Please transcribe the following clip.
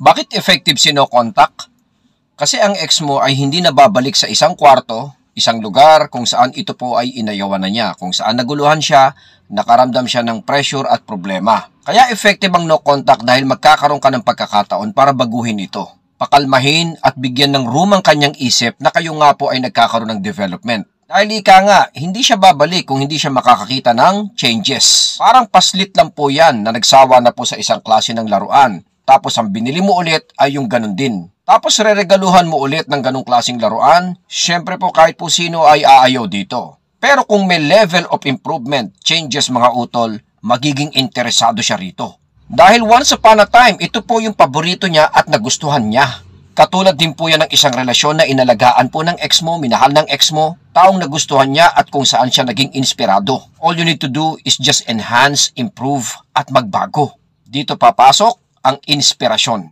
Bakit effective si no contact? Kasi ang ex mo ay hindi nababalik sa isang kwarto, isang lugar kung saan ito po ay inayawan na niya, kung saan naguluhan siya, nakaramdam siya ng pressure at problema. Kaya effective ang no contact dahil magkakaroon ka ng pagkakataon para baguhin ito. Pakalmahin at bigyan ng room ang kanyang isip na kayo nga po ay nagkakaroon ng development. Dahil ika nga, hindi siya babalik kung hindi siya makakakita ng changes. Parang paslit lang po yan na nagsawa na po sa isang klase ng laruan. Tapos ang binili mo ulit ay yung ganun din. Tapos reregaluhan mo ulit ng ganung klaseng laruan, syempre po kahit po sino ay aayaw dito. Pero kung may level of improvement, changes mga utol, magiging interesado siya rito. Dahil once upon a time, ito po yung paborito niya at nagustuhan niya. Katulad din po yan ng isang relasyon na inalagaan po ng ex mo, minahal ng ex mo, taong nagustuhan niya at kung saan siya naging inspirado. All you need to do is just enhance, improve at magbago. Dito papasok ang inspirasyon.